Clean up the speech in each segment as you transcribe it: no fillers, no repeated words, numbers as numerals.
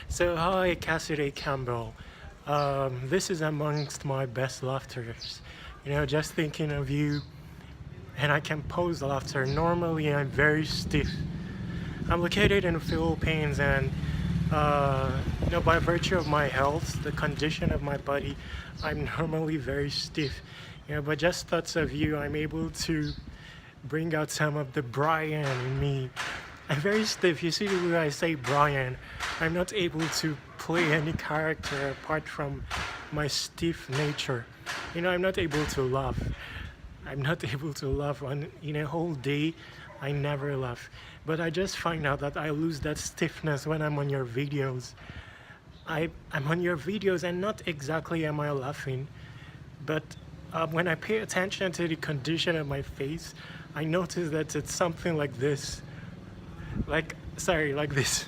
So hi, Cassady Campbell. This is amongst my best laughters. Just thinking of you, and I can pose laughter. Normally, I'm very stiff. I'm located in the Philippines, and by virtue of my health, the condition of my body, I'm normally very stiff. But just thoughts of you, I'm able to bring out some of the Brian in me. I'm very stiff. You see the way I say Brian, I'm not able to play any character apart from my stiff nature. I'm not able to laugh. I'm not able to laugh on in a whole day. I never laugh. But I just find out that I lose that stiffness when I'm on your videos. I'm on your videos and not exactly am I laughing, but when I pay attention to the condition of my face, I notice that it's something like this. Like this.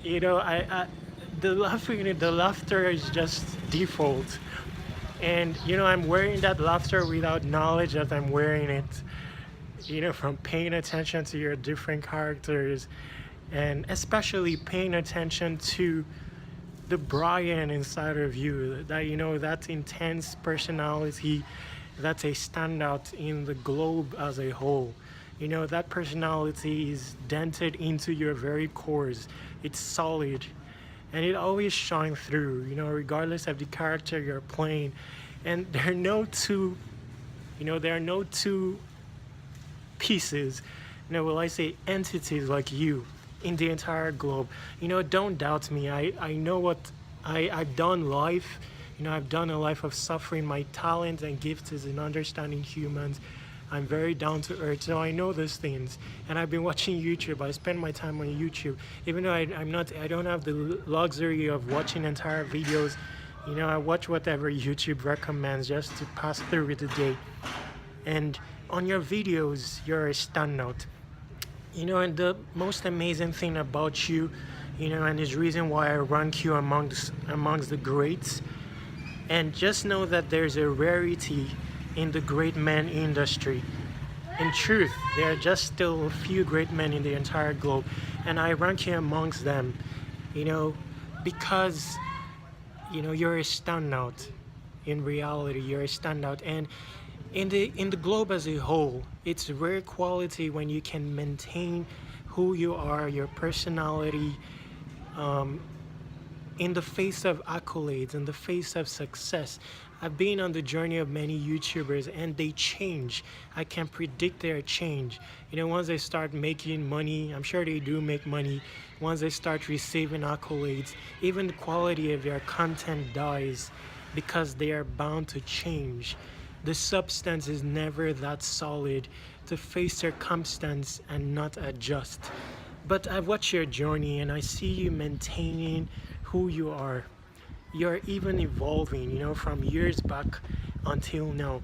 The laughter is just default. And I'm wearing that laughter without knowledge that I'm wearing it. From paying attention to your different characters, and especially paying attention to the Brian inside of you, that intense personality that's a standout in the globe as a whole. That personality is dented into your very cores. It's solid, and it always shines through, regardless of the character you're playing. And there are no two pieces, will I say, entities like you in the entire globe. Don't doubt me. I know what I've done life. I've done a life of suffering. My talent and gift is in understanding humans. I'm very down to earth, so I know those things. And I've been watching YouTube. I spend my time on YouTube, even though I don't have the luxury of watching entire videos. I watch whatever YouTube recommends just to pass through with the day. And on your videos, you're a standout. And the most amazing thing about you, and is reason why I rank you amongst the greats. And just know that there's a rarity in the great men industry. In truth, there are just still a few great men in the entire globe, and I rank you amongst them. Because you're a standout. In reality, you're a standout, and in the globe as a whole, it's rare quality when you can maintain who you are, your personality, in the face of accolades, in the face of success. I've been on the journey of many YouTubers, and they change. I can predict their change. Once they start making money, I'm sure they do make money. Once they start receiving accolades, even the quality of their content dies because they are bound to change. The substance is never that solid to face circumstance and not adjust. But I've watched your journey, and I see you maintaining who you are. You're even evolving, from years back until now.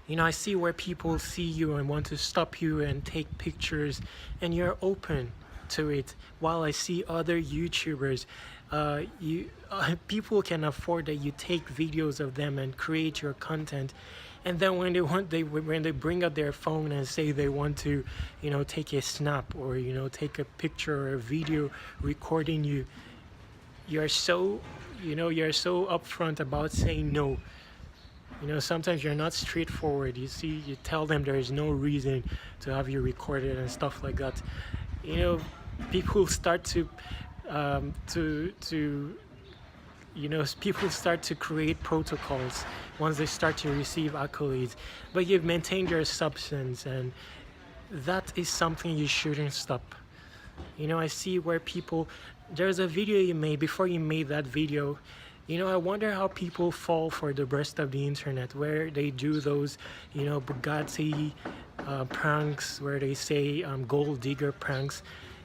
I see where people see you and want to stop you and take pictures, and you're open to it. While I see other YouTubers, people can afford that you take videos of them and create your content, and then when they bring out their phone and say they want to take a snap or take a picture or a video recording you, you're so upfront about saying no. Sometimes you're not straightforward. You tell them there is no reason to have you recorded and stuff like that. People start to people start to create protocols once they start to receive accolades. But you've maintained your substance, and that is something you shouldn't stop. I see where there's a video you made. Before you made that video, I wonder how people fall for the rest of the internet, where they do those, Bugatti pranks, where they say gold digger pranks.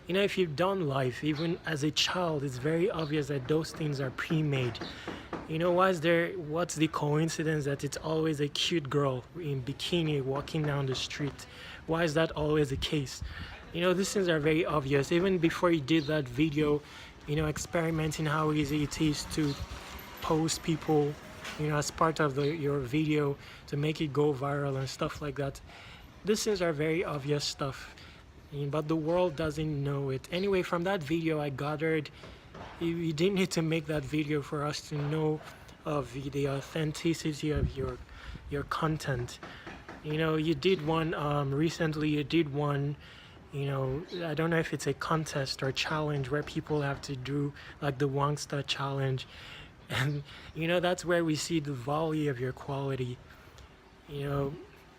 If you've done life, even as a child, it's very obvious that those things are pre-made. What's the coincidence that it's always a cute girl in bikini walking down the street? Why is that always the case? These things are very obvious. Even before you did that video, experimenting how easy it is to post people, as part of your video to make it go viral and stuff like that. These things are very obvious stuff. but the world doesn't know it. Anyway, from that video I gathered you didn't need to make that video for us to know of the authenticity of your content. You know, you did one recently, you did one, you know, I don't know if it's a contest or challenge where people have to do like the Wanksta challenge, and you know, that's where we see the value of your quality. You know,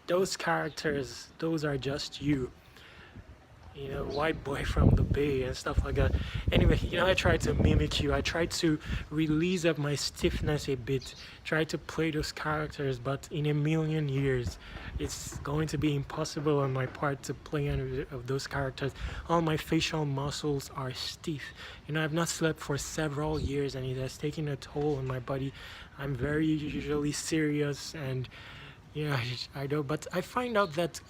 those characters, those are just you. You know, White Boi from the Bay and stuff like that. Anyway, you know, I tried to mimic you. I tried to release up my stiffness a bit, try to play those characters, but in a million years it's going to be impossible on my part to play any of those characters. All my facial muscles are stiff. You know, I've not slept for several years and it has taken a toll on my body. I'm very usually serious, and you know, I know, but I find out that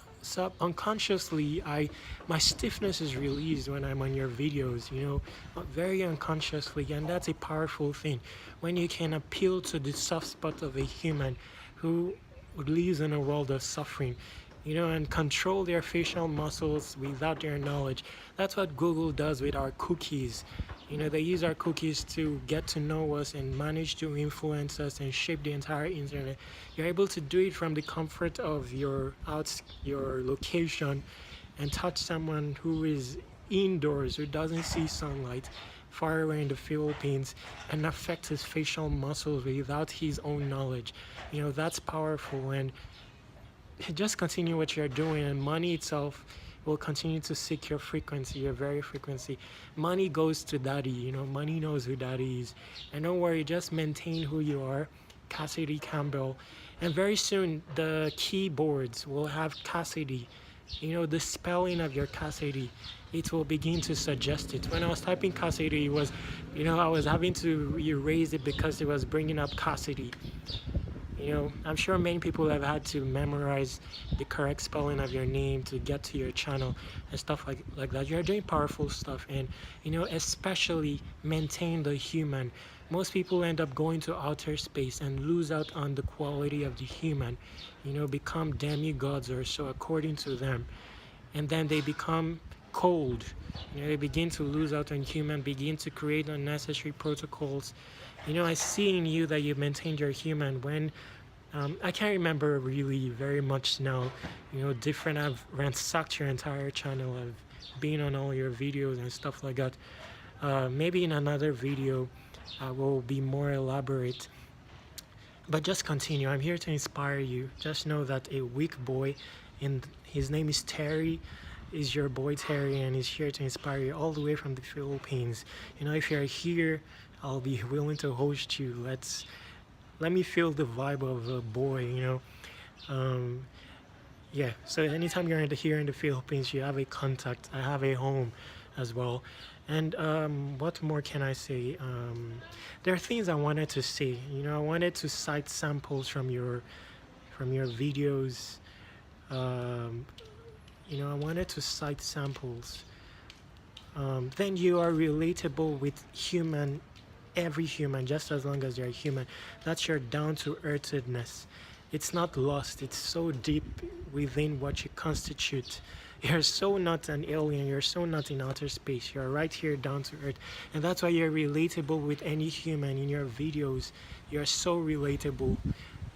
unconsciously my stiffness is released when I'm on your videos, you know, very unconsciously, and that's a powerful thing when you can appeal to the soft spot of a human who lives in a world of suffering, you know, and control their facial muscles without their knowledge. That's what Google does with our cookies. You know, they use our cookies to get to know us and manage to influence us and shape the entire internet. You're able to do it from the comfort of your location and touch someone who is indoors, who doesn't see sunlight, far away in the Philippines, and affect his facial muscles without his own knowledge. You know, that's powerful, and just continue what you're doing, and money itself will continue to seek your frequency, your very frequency. Money goes to daddy, you know, money knows who daddy is. And don't worry, just maintain who you are, Cassady Campbell. And very soon the keyboards will have Cassidy. You know, the spelling of your Cassidy, it will begin to suggest it. When I was typing Cassidy, it was, you know, I was having to erase it because it was bringing up Cassidy. You know, I'm sure many people have had to memorize the correct spelling of your name to get to your channel and stuff like that. You're doing powerful stuff, and you know, especially maintain the human. Most people end up going to outer space and lose out on the quality of the human, you know, become demigods or so according to them, and then they become cold. You know, they begin to lose out on human, begin to create unnecessary protocols. You know, I see in you that you maintained your human when I can't remember really very much now. You know, different, I've ransacked your entire channel, I've been on all your videos and stuff like that. Maybe in another video I will be more elaborate, but just continue. I'm here to inspire you. Just know that a weak boy, and his name is Terry, is your boy Terry, and he's here to inspire you all the way from the Philippines. You know, if you're here, I'll be willing to host you. Let me feel the vibe of a boy, you know. Yeah, so anytime you're here in the Philippines, you have a contact. I have a home as well. And what more can I say? There are things I wanted to say. You know, I wanted to cite samples from your videos. You know, I wanted to cite samples. Then you are relatable with every human, just as long as you're human. That's your down-to-earthedness. It's not lost. It's so deep within what you constitute. You're so not an alien. You're so not in outer space. You're right here down to earth. And that's why you're relatable with any human in your videos. You're so relatable.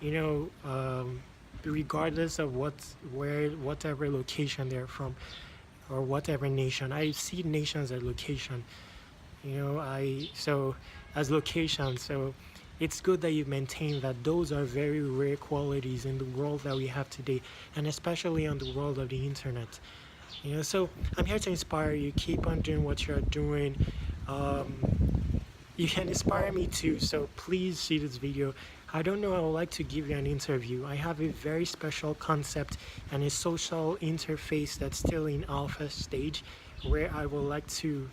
You know, regardless of whatever location they're from or whatever nation. I see nations as location. You know, so as location, so it's good that you maintain that. Those are very rare qualities in the world that we have today, and especially on the world of the internet. You know, so I'm here to inspire you. Keep on doing what you're doing. You can inspire me too, so please see this video. I don't know, I would like to give you an interview. I have a very special concept and a social interface that's still in alpha stage, where I would like to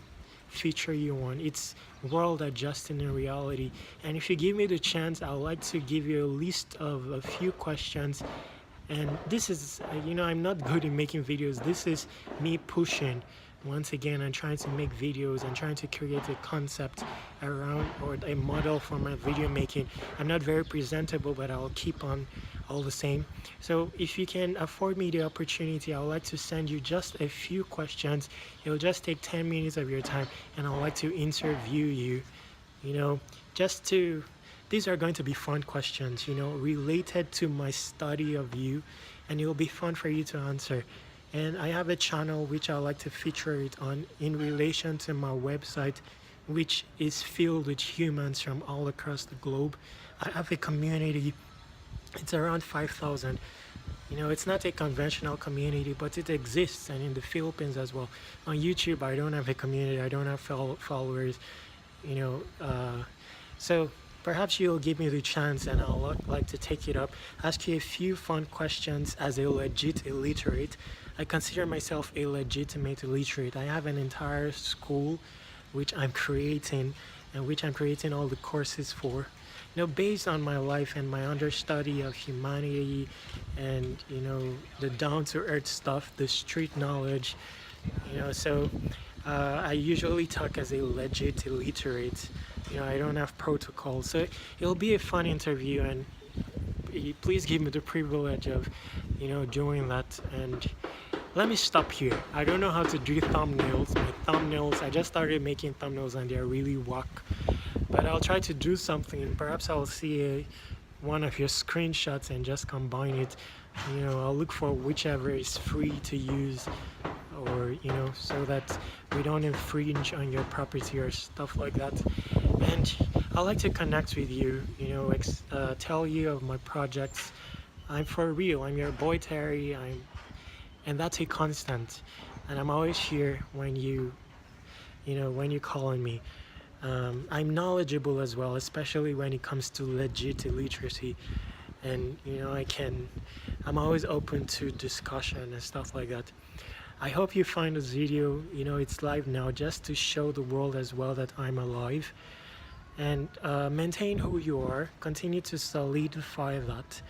feature you on. It's world adjusting in reality, and if you give me the chance, I would like to give you a list of a few questions. And this is, you know, I'm not good in making videos. This is me pushing once again, I'm trying to make videos and trying to create a concept around, or a model for my video making. I'm not very presentable, but I'll keep on all the same. So if you can afford me the opportunity, I would like to send you just a few questions. It'll just take 10 minutes of your time, and I'd like to interview you, you know, just to, these are going to be fun questions, you know, related to my study of you, and it'll be fun for you to answer. And I have a channel which I like to feature it on in relation to my website, which is filled with humans from all across the globe. I have a community, it's around 5,000. You know, it's not a conventional community, but it exists, and in the Philippines as well. On YouTube, I don't have a community, I don't have followers, you know, so perhaps you'll give me the chance, and I'll like to take it up, ask you a few fun questions as a legit illiterate. I consider myself a legitimate illiterate. I have an entire school which I'm creating, and which I'm creating all the courses for, you know, based on my life and my understudy of humanity, and, you know, the down-to-earth stuff, the street knowledge, you know. So I usually talk as a legit illiterate. You know, I don't have protocol, so it'll be a fun interview, and please give me the privilege of, you know, doing that. And let me stop here. I don't know how to do thumbnails. My thumbnails, I just started making thumbnails and they're really whack, but I'll try to do something, and perhaps I'll see one of your screenshots and just combine it. You know, I'll look for whichever is free to use, or, you know, so that we don't infringe on your property or stuff like that. And I like to connect with you, you know, tell you of my projects. I'm for real. I'm your boy Terry. And that's a constant. And I'm always here when you know, when you call on me. I'm knowledgeable as well, especially when it comes to legit illiteracy. And, you know, I'm always open to discussion and stuff like that. I hope you find this video, you know, it's live now just to show the world as well that I'm alive. And maintain who you are, continue to solidify that.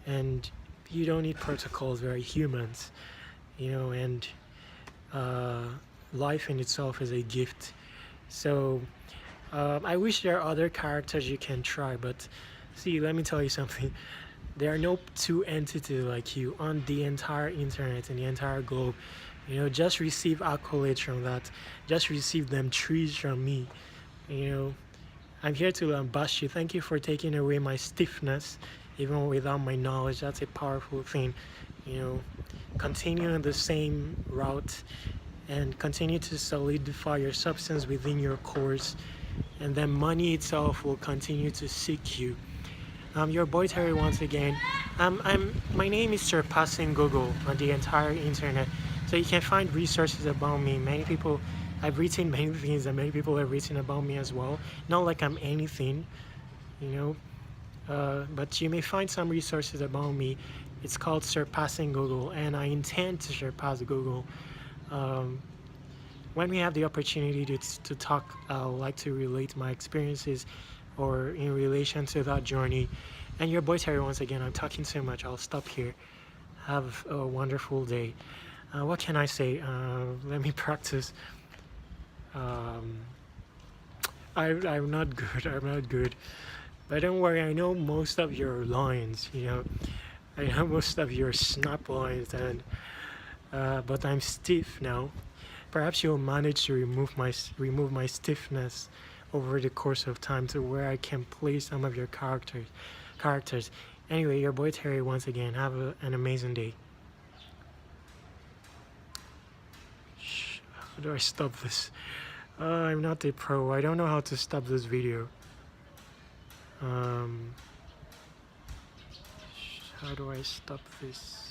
And you don't need protocols, we're humans, you know, and life in itself is a gift. So I wish there are other characters you can try, but see, let me tell you something. There are no two entities like you on the entire internet and the entire globe. You know, just receive accolades from that. Just receive them trees from me. You know, I'm here to lambast you. Thank you for taking away my stiffness, even without my knowledge. That's a powerful thing. You know, continue on the same route and continue to solidify your substance within your course, and then money itself will continue to seek you. Your boy Terry once again. My name is surpassing Google on the entire internet, so you can find resources about me. Many people, I've written many things, and many people have written about me as well. Not like I'm anything, you know, but you may find some resources about me. It's called Surpassing Google, and I intend to surpass Google. When we have the opportunity to talk, I would like to relate my experiences or in relation to that journey. And your boy Terry once again. I'm talking so much, I'll stop here. Have a wonderful day. What can I say? Let me practice. I'm not good. I'm not good. But don't worry, I know most of your lines, you know. I know most of your snap lines, and but I'm stiff now. Perhaps you'll manage to remove my stiffness over the course of time to where I can play some of your characters. Anyway, your boy Terry once again. Have an amazing day. How do I stop this? I'm not a pro. I don't know how to stop this video. How do I stop this?